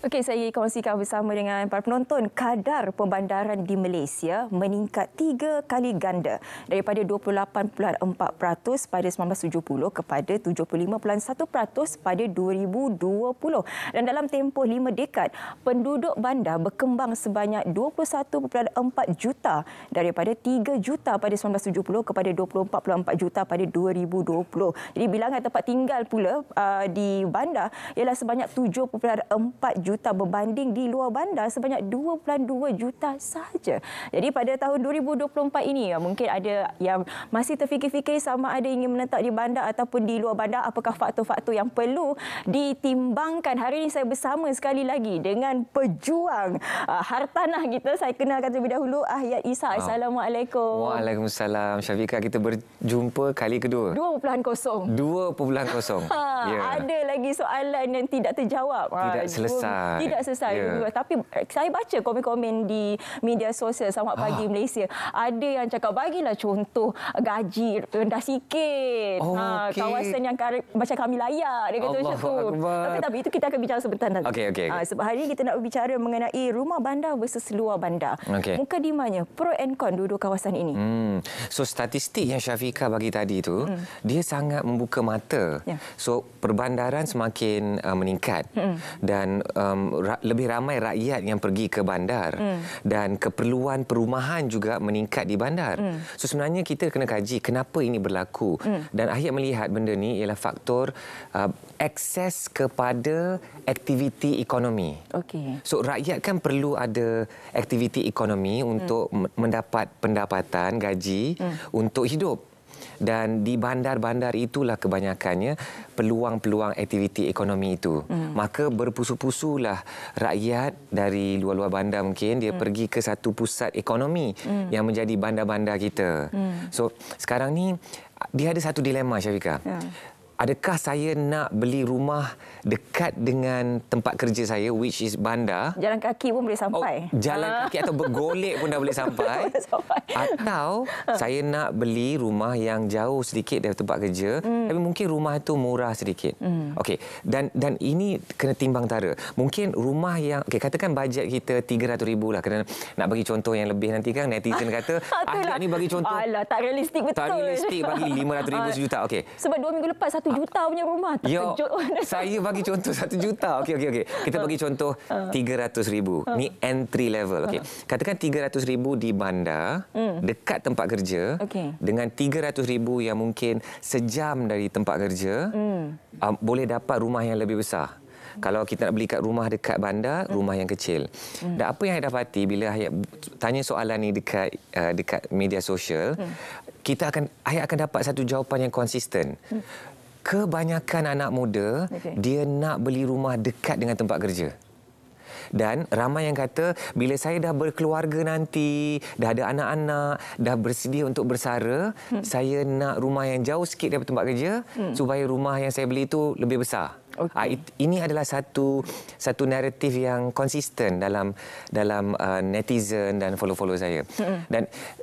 Okey, saya kongsikan bersama dengan para penonton. Kadar pembandaran di Malaysia meningkat 3 kali ganda daripada 28.4% pada 1970 kepada 75.1% pada 2020. Dan dalam tempoh 5 dekad, penduduk bandar berkembang sebanyak 21.4 juta daripada 3 juta pada 1970 kepada 24.4 juta pada 2020. Jadi bilangan tempat tinggal pula di bandar ialah sebanyak 7.4 juta berbanding di luar bandar sebanyak 2.2 juta sahaja. Jadi pada tahun 2024 ini mungkin ada yang masih terfikir-fikir sama ada ingin menetap di bandar ataupun di luar bandar. Apakah faktor-faktor yang perlu ditimbangkan? Hari ini saya bersama sekali lagi dengan pejuang hartanah kita. Saya kenalkan terlebih dahulu Ahyat Isa. Assalamualaikum. Waalaikumsalam. Syafiqah, kita berjumpa kali kedua. 2.0. 2.0. Ada lagi soalan yang tidak terjawab. Tidak selesai. Tidak selesai. Tapi saya baca komen-komen di media sosial Selamat Pagi Malaysia. Ada yang cakap bagilah contoh gaji rendah sikit. Kawasan yang macam kami layak. Dia kata macam tu. Tapi itu kita akan bicara sebentar nanti. Okey. Sebab hari ini kita nak berbicara mengenai rumah bandar versus luar bandar. Mukadimahnya, pro and con dua-dua kawasan ini. So statistik yang Syafiqah bagi tadi tu, dia sangat membuka mata. So perbandaran semakin meningkat dan lebih ramai rakyat yang pergi ke bandar dan keperluan perumahan juga meningkat di bandar. So sebenarnya kita kena kaji kenapa ini berlaku dan Ahyat melihat benda ni ialah faktor akses kepada aktiviti ekonomi. So rakyat kan perlu ada aktiviti ekonomi untuk mendapat pendapatan gaji untuk hidup. Dan di bandar-bandar itulah kebanyakannya peluang-peluang aktiviti ekonomi itu. Maka berpusu-pusulah rakyat dari luar-luar bandar mungkin dia pergi ke satu pusat ekonomi yang menjadi bandar-bandar kita. So sekarang ni dia ada satu dilema, Syafiqah. Adakah saya nak beli rumah dekat dengan tempat kerja saya, which is bandar? Jalan kaki pun boleh sampai. Jalan kaki atau bergolek pun dah boleh sampai. Atau saya nak beli rumah yang jauh sedikit dari tempat kerja, tapi mungkin rumah itu murah sedikit. Okey, dan ini kena timbang tara. Mungkin rumah yang, katakan bajet kita 300,000 lah. Kerana nak bagi contoh yang lebih nanti kan netizen kata, Ahyat ni bagi contoh. Alah, tak realistik betul. Tak realistik bagi 500,000 sejuta. Okey. Sebab 2 minggu lepas 1 juta punya rumah. Saya bagi contoh 1 juta. Okey. Kita bagi contoh 300,000. Ni entry level. Okey. Katakan 300,000 di bandar, dekat tempat kerja, dengan 300,000 yang mungkin sejam dari tempat kerja, boleh dapat rumah yang lebih besar. Kalau kita nak beli kat rumah dekat bandar, rumah yang kecil. Dan apa yang saya dapati bila Ahyat tanya soalan ni dekat media sosial, Ahyat akan dapat satu jawapan yang konsisten. Kebanyakan anak muda, dia nak beli rumah dekat dengan tempat kerja. Dan ramai yang kata, bila saya dah berkeluarga nanti, dah ada anak-anak, dah bersedia untuk bersara, saya nak rumah yang jauh sikit daripada tempat kerja, supaya rumah yang saya beli itu lebih besar. Ini adalah satu naratif yang konsisten dalam netizen dan follow-follow saya.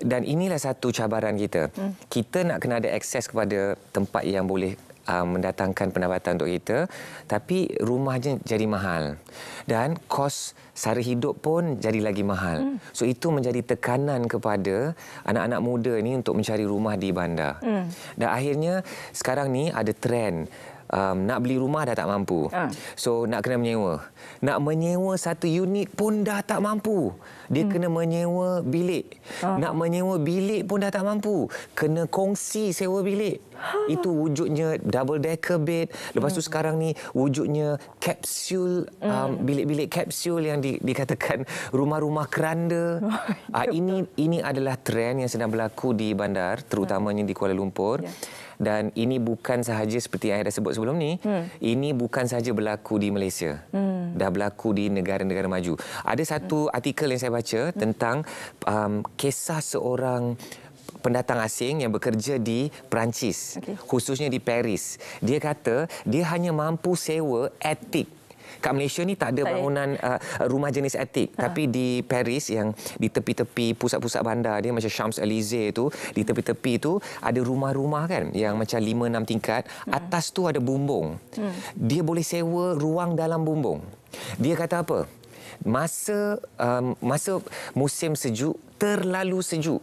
Dan inilah satu cabaran kita. Kita nak kena ada akses kepada tempat yang boleh mendatangkan pendapatan untuk kita, tapi rumahnya jadi mahal dan kos sara hidup pun jadi lagi mahal. So itu menjadi tekanan kepada anak-anak muda ni untuk mencari rumah di bandar. Dan akhirnya sekarang ni ada trend nak beli rumah dah tak mampu. So nak kena menyewa. Nak menyewa satu unit pun dah tak mampu. Dia kena menyewa bilik. Nak menyewa bilik pun dah tak mampu. Kena kongsi sewa bilik. Itu wujudnya double decker bed. Lepas tu sekarang ni wujudnya kapsul, bilik-bilik kapsul yang dikatakan rumah-rumah keranda. Ini adalah trend yang sedang berlaku di bandar, terutamanya di Kuala Lumpur. Dan ini bukan sahaja seperti yang saya dah sebut sebelum ni, ini bukan sahaja berlaku di Malaysia. Dah berlaku di negara-negara maju. Ada satu artikel yang saya baca tentang kisah seorang pendatang asing yang bekerja di Perancis, khususnya di Paris. Dia kata dia hanya mampu sewa attic. Kat Malaysia ni tak ada bangunan rumah jenis attic. Tapi di Paris yang di tepi-tepi pusat-pusat bandar dia macam Champs-Élysées tu, di tepi-tepi tu ada rumah-rumah kan yang macam 5-6 tingkat. Atas tu ada bumbung. Dia boleh sewa ruang dalam bumbung. Dia kata apa? Masa musim sejuk terlalu sejuk.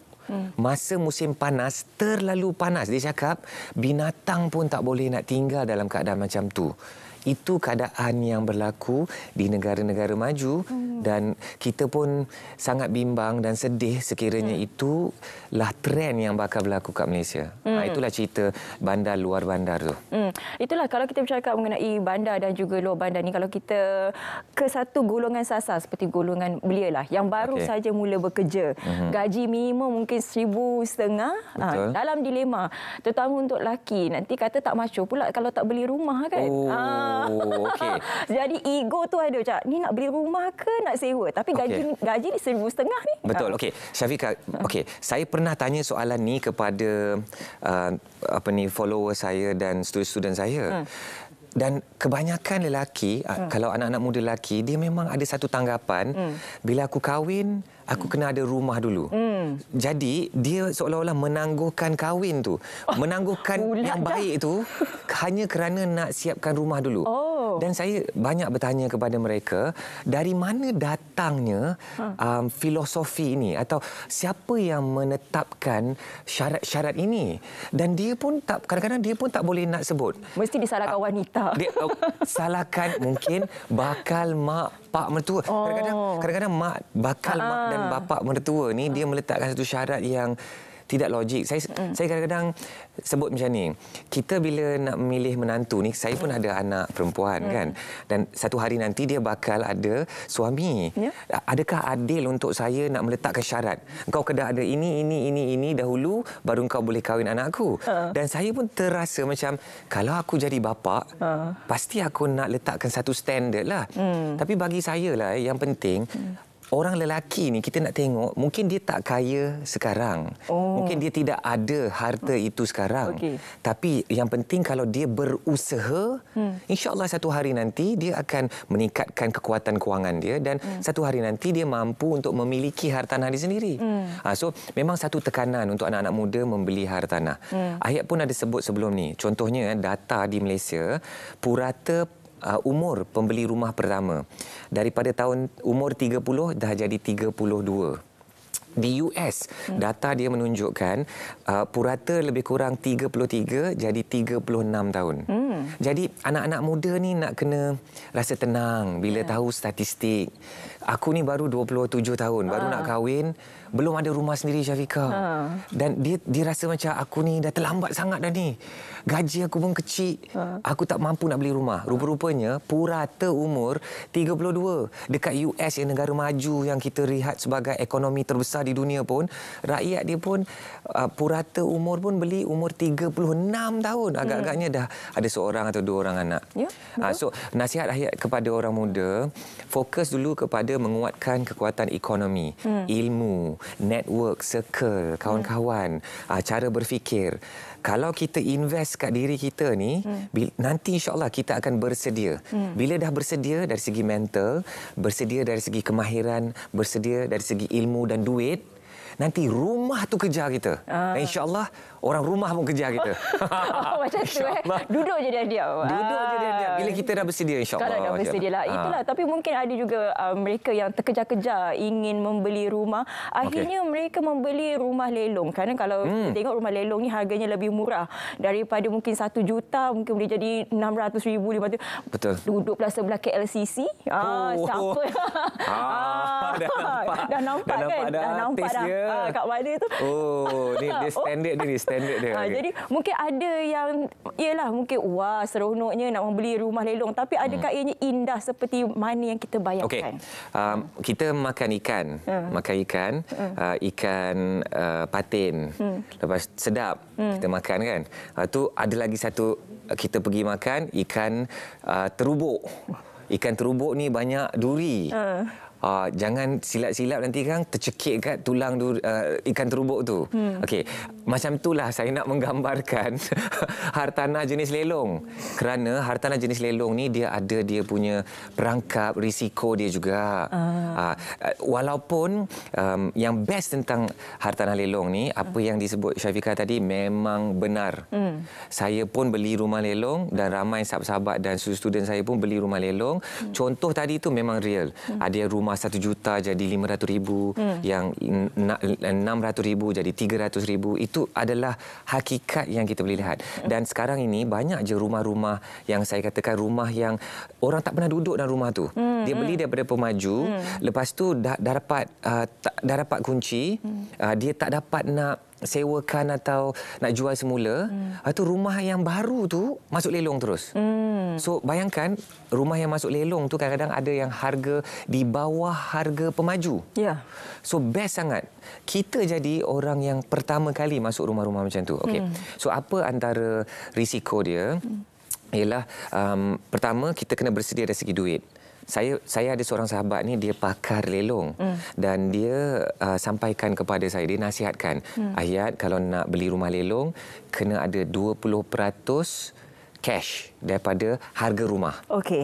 Masa musim panas terlalu panas. Dia cakap binatang pun tak boleh nak tinggal dalam keadaan macam tu. Itu keadaan yang berlaku di negara-negara maju dan kita pun sangat bimbang dan sedih sekiranya itulah trend yang bakal berlaku kat Malaysia. Itulah cerita bandar luar bandar tu. Itulah kalau kita bercakap mengenai bandar dan juga luar bandar ni, kalau kita ke satu golongan sasar seperti golongan belia lah yang baru saja mula bekerja, gaji minimum mungkin 1,500, dalam dilema terutama untuk lelaki, nanti kata tak macho pula kalau tak beli rumah kan. Okey. Jadi ego tu ada macam ni, nak beli rumah ke nak sewa, tapi gaji ni 1,500 ni. Betul. Okey, Syafiqah, saya pernah tanya soalan ni kepada follower saya dan student-student saya. Dan kebanyakan lelaki, kalau anak-anak muda lelaki, dia memang ada satu tanggapan, bila aku kahwin, aku kena ada rumah dulu. Jadi, dia seolah-olah menangguhkan kahwin tu. Menangguhkan yang baik tu hanya kerana nak siapkan rumah dulu. Dan saya banyak bertanya kepada mereka, dari mana datangnya filosofi ini atau siapa yang menetapkan syarat-syarat ini? Dan dia pun kadang-kadang dia pun tak boleh nak sebut. Mesti disalahkan wanita. Dia salahkan mungkin bakal mak pak mertua. Kadang-kadang mak bakal mak dan bapa mertua ni dia meletakkan satu syarat yang tidak logik. Saya kadang-kadang sebut macam ni. Kita bila nak memilih menantu ni, saya pun ada anak perempuan kan. Dan satu hari nanti dia bakal ada suami. Adakah adil untuk saya nak meletakkan syarat? Engkau kena ada ini dahulu baru engkau boleh kahwin anakku. Dan saya pun terasa macam kalau aku jadi bapa, pasti aku nak letakkan satu standard lah. Tapi bagi saya lah yang penting, orang lelaki ni kita nak tengok mungkin dia tak kaya sekarang. Mungkin dia tidak ada harta itu sekarang. Tapi yang penting kalau dia berusaha, insya-Allah satu hari nanti dia akan meningkatkan kekuatan kewangan dia dan satu hari nanti dia mampu untuk memiliki hartanah dia sendiri. So memang satu tekanan untuk anak-anak muda membeli hartanah. Ayat pun ada sebut sebelum ni. Contohnya data di Malaysia, purata umur pembeli rumah pertama daripada tahun umur 30 dah jadi 32. Di US, data dia menunjukkan purata lebih kurang 33 jadi 36 tahun. Jadi anak-anak muda ni nak kena rasa tenang bila tahu statistik. Aku ni baru 27 tahun, baru nak kahwin, belum ada rumah sendiri, Syafiqah. Dan dia rasa macam aku ni dah terlambat sangat dah ni. Gaji aku pun kecil, aku tak mampu nak beli rumah. Rupa-rupanya purata umur 32 dekat US yang negara maju yang kita lihat sebagai ekonomi terbesar di dunia pun, rakyat dia pun purata umur pun beli umur 36 tahun. Agak-agaknya dah ada seorang atau dua orang anak. So nasihat ayat kepada orang muda, fokus dulu kepada menguatkan kekuatan ekonomi, ilmu, network, circle, kawan-kawan, cara berfikir. Kalau kita invest kat diri kita ni, nanti insya-Allah kita akan bersedia. Bila dah bersedia dari segi mental, bersedia dari segi kemahiran, bersedia dari segi ilmu dan duit, nanti rumah tu kejar kita. Dan insya-Allah orang rumah pun kejar kita. Macam tu Duduk je dia diam. Duduk je dia diam. Bila kita dah bersedia insya-Allah. Kalau dah bersedia lah. Itulah. Tapi mungkin ada juga mereka yang terkejar-kejar ingin membeli rumah. Akhirnya mereka membeli rumah lelong. Kerana kalau kita tengok rumah lelong ni harganya lebih murah. Daripada mungkin 1 juta, mungkin boleh jadi 600,000, 500. Betul. Duduk belah sebelah KLCC. Siapa? Dah nampak kan? Dah nampak dah. Kat mana tu? Dia standard dia. Standard dia. Jadi mungkin ada yang ialah mungkin wah seronoknya nak membeli rumah lelong, tapi adakah ianya indah seperti mana yang kita bayangkan? Kita makan ikan. Makan ikan, ikan patin. Lepas sedap kita makan kan. Tu ada lagi satu, kita pergi makan ikan terubuk. Ikan terubuk ni banyak duri. jangan silap-silap nanti kan tercekik kat tulang ikan terubuk tu. Okey, macam itulah saya nak menggambarkan hartanah jenis lelong. Kerana hartanah jenis lelong ni dia ada dia punya perangkap risiko dia juga. Walaupun yang best tentang hartanah lelong ni, apa yang disebut Syafiqah tadi memang benar. Saya pun beli rumah lelong dan ramai sahabat-sahabat dan student saya pun beli rumah lelong. Contoh tadi tu memang real. Ada rumah 1 juta jadi 500,000, yang 600,000 jadi 300,000. Itu adalah hakikat yang kita boleh lihat. Dan sekarang ini banyak je rumah-rumah yang saya katakan rumah yang orang tak pernah duduk dalam rumah tu. Dia beli daripada pemaju, lepas tu dah dapat kunci, dia tak dapat nak sewakan atau nak jual semula. Itu rumah yang baru tu masuk lelong terus. So bayangkan rumah yang masuk lelong tu kadang-kadang ada yang harga di bawah harga pemaju. So best sangat kita jadi orang yang pertama kali masuk rumah-rumah macam tu. Okey. So apa antara risiko dia? Ialah pertama kita kena bersedia dari segi duit. Saya ada seorang sahabat ni, dia pakar lelong dan dia sampaikan kepada saya, dia nasihatkan, Ayat, kalau nak beli rumah lelong kena ada 20% cash daripada harga rumah.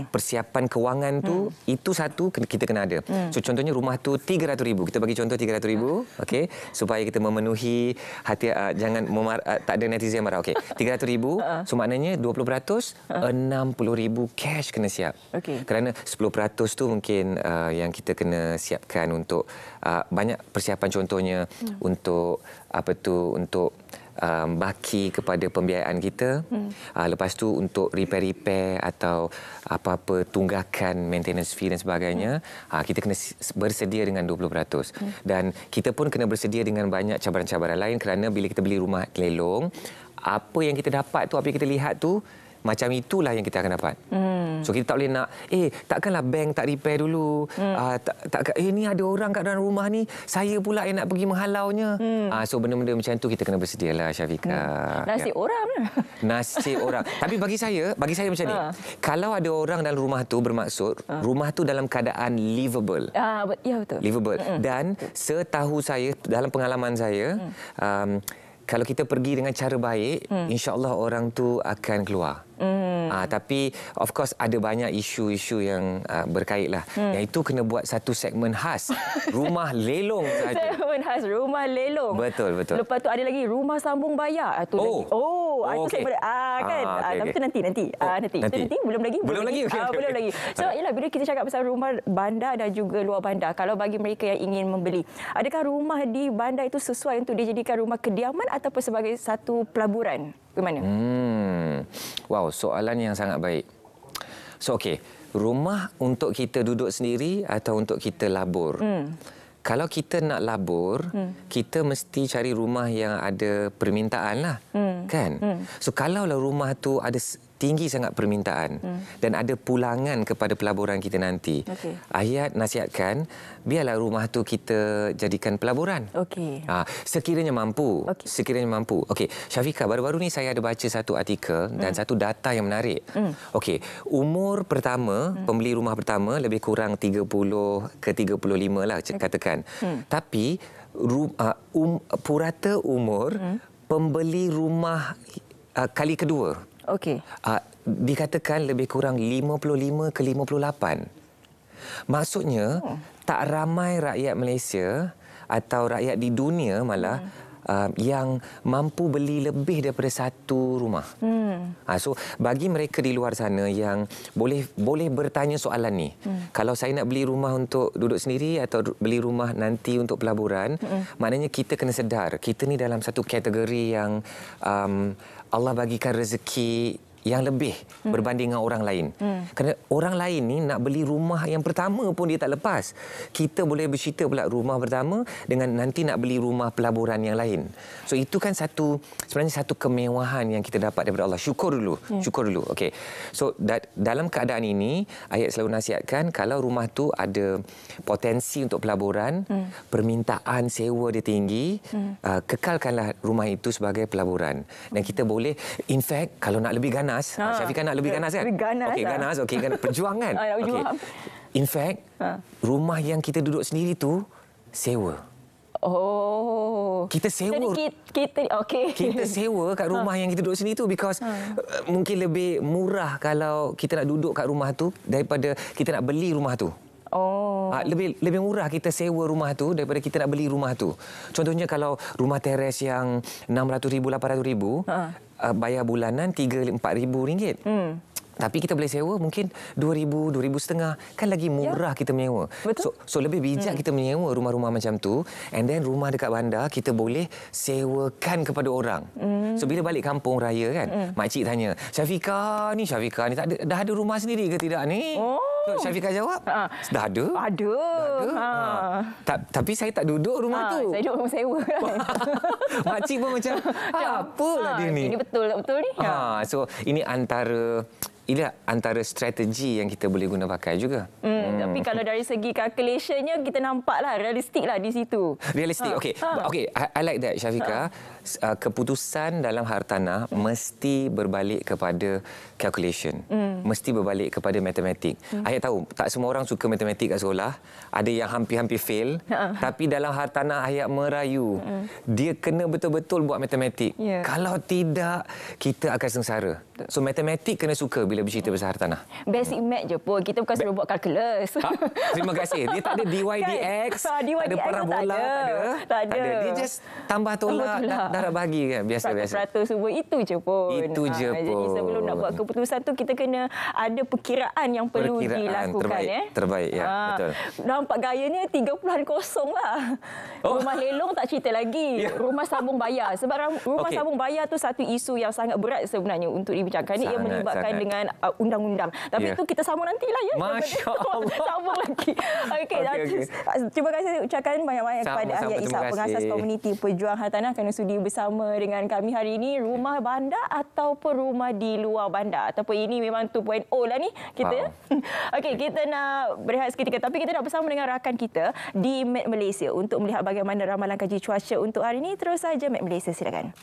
Persiapan kewangan tu itu satu kita kena ada. So contohnya rumah tu 300,000. Kita bagi contoh 300,000, okey, supaya kita memenuhi hati, jangan tak ada netizen marah. Okey, 300,000. So maknanya 20% 60,000 cash kena siap. Kerana 10% tu mungkin yang kita kena siapkan untuk banyak persiapan, contohnya untuk untuk baki kepada pembiayaan kita. Lepas tu untuk repair atau apa-apa tunggakan maintenance fee dan sebagainya, kita kena bersedia dengan 20%. Dan kita pun kena bersedia dengan banyak cabaran-cabaran lain, kerana bila kita beli rumah lelong, apa yang kita dapat tu, apa yang kita lihat tu, macam itulah yang kita akan dapat. So kita tak boleh nak, takkanlah bank tak repair dulu. Ni ada orang kat dalam rumah ni, saya pula yang nak pergi menghalaunya. So benda-benda macam tu kita kena bersedialah, Syafiqah. Nasib orang. Nasib orang. Tapi bagi saya macam ni. Kalau ada orang dalam rumah tu, bermaksud rumah tu dalam keadaan livable. Ya, betul. Livable. Dan setahu saya, dalam pengalaman saya, kalau kita pergi dengan cara baik, insya-Allah orang tu akan keluar. Tapi of course ada banyak isu-isu yang berkaitlah. Yang itu kena buat satu segmen khas. Rumah lelong saja. Segmen khas rumah lelong. Betul. Lepas tu ada lagi rumah sambung bayar. Itu lagi. Itu segmen kan. Tapi itu nanti. Nanti belum lagi. Belum lagi. So ialah bila kita cakap pasal rumah bandar dan juga luar bandar, kalau bagi mereka yang ingin membeli, adakah rumah di bandar itu sesuai untuk dijadikan rumah kediaman ataupun sebagai satu pelaburan? Bagaimana? Wow, soalan yang sangat baik. So, okey. Rumah untuk kita duduk sendiri atau untuk kita labur? Kalau kita nak labur, kita mesti cari rumah yang ada permintaan lah. Kan? So, kalaulah rumah tu ada tinggi sangat permintaan dan ada pulangan kepada pelaburan kita nanti, Ayat nasihatkan, biarlah rumah tu kita jadikan pelaburan. Sekiranya mampu. Okey, Syafiqah, baru-baru ni saya ada baca satu artikel dan satu data yang menarik. Okey, umur pertama, pembeli rumah pertama lebih kurang 30 ke 35 lah katakan. Tapi purata umur pembeli rumah kali kedua, dikatakan lebih kurang 55 ke 58. Maksudnya tak ramai rakyat Malaysia atau rakyat di dunia malah yang mampu beli lebih daripada satu rumah. So bagi mereka di luar sana yang boleh bertanya soalan ni, kalau saya nak beli rumah untuk duduk sendiri atau beli rumah nanti untuk pelaburan, maknanya kita kena sedar kita ni dalam satu kategori yang Allah bagikan rezeki yang lebih berbanding dengan orang lain. Kerana orang lain ni nak beli rumah yang pertama pun dia tak lepas. Kita boleh bercerita pula rumah pertama dengan nanti nak beli rumah pelaburan yang lain. So itu kan sebenarnya satu kemewahan yang kita dapat daripada Allah. Syukur dulu. Okey. So dalam keadaan ini, Ayat selalu nasihatkan kalau rumah tu ada potensi untuk pelaburan, permintaan sewa dia tinggi, kekalkanlah rumah itu sebagai pelaburan. Dan kita boleh, in fact, kalau nak lebih ganas, Syafiqah nak lebih ganas kan? Lebih ganas. Okey, ganas. Perjuangan. Okay. In fact, rumah yang kita duduk sendiri tu sewa. Oh. Kita sewa. Jadi Kita sewa kat rumah yang kita duduk sini tu because mungkin lebih murah kalau kita nak duduk kat rumah tu daripada kita nak beli rumah tu. Oh. Lebih murah kita sewa rumah tu daripada kita nak beli rumah tu. Contohnya kalau rumah teres yang RM600,000, RM800,000, bayar bulanan RM3,000-4,000. Tapi kita boleh sewa mungkin RM2,000, RM2,500. Kan lagi murah kita menyewa. Betul. So lebih bijak kita menyewa rumah-rumah macam tu. And then rumah dekat bandar kita boleh sewakan kepada orang. So bila balik kampung raya kan, makcik tanya, Syafiqah ni dah ada rumah sendiri ke tidak ni? So, Syafiqah jawab, dah ada. Ada. Tapi saya tak duduk rumah tu. Saya duduk rumah sewa kan. Makcik pun macam, apalah dia ni? Ini betul ni. So ini antara strategi yang kita boleh guna pakai juga. Tapi kalau dari segi calculationnya kita nampaklah realistiklah di situ. Realistik. Okey. I like that, Syafiqah. Keputusan dalam hartanah mesti berbalik kepada calculation. Mesti berbalik kepada matematik. Ayat tahu tak semua orang suka matematik kat sekolah. Ada yang hampir-hampir fail. Tapi dalam hartanah ayat merayu. Dia kena betul-betul buat matematik. Kalau tidak, kita akan sengsara. So matematik kena suka bila bercerita pasal hartanah. Basic math je pun. Kita bukan suruh buat kalkulus. Terima kasih. Dia tak ada DY/DX, tak ada parabola, tak ada. Dia just tambah tolak, darab bahagi kan. Biasa-biasa. Peratus semua itu je pun. Itu je pun. Jadi sebelum nak buat keputusan tu kita kena ada perkiraan yang perlu dilakukan. Terbaik, ya. Betul. Nampak gayanya 3.0 lah. Rumah lelong tak cerita lagi. Rumah sambung bayar. Sebab rumah sambung bayar tu satu isu yang sangat berat sebenarnya untuk dibincangkan. Ia melibatkan dengan undang-undang. Tapi itu kita sambung nantilah ya. Masya Allah. Sambung lagi. Okey. Terima kasih ucapkan banyak-banyak kepada Ahli Ishak, pengasas komuniti pejuang hartanah kerana sudi bersama dengan kami hari ini. Rumah bandar ataupun rumah di luar bandar. Ataupun ini memang 2.0 lah ni kita. Okey, kita nak berehat seketika. Tapi kita nak bersama dengan rakan kita di Met Malaysia untuk melihat bagaimana ramalan kaji cuaca untuk hari ini. Terus saja Met Malaysia, silakan.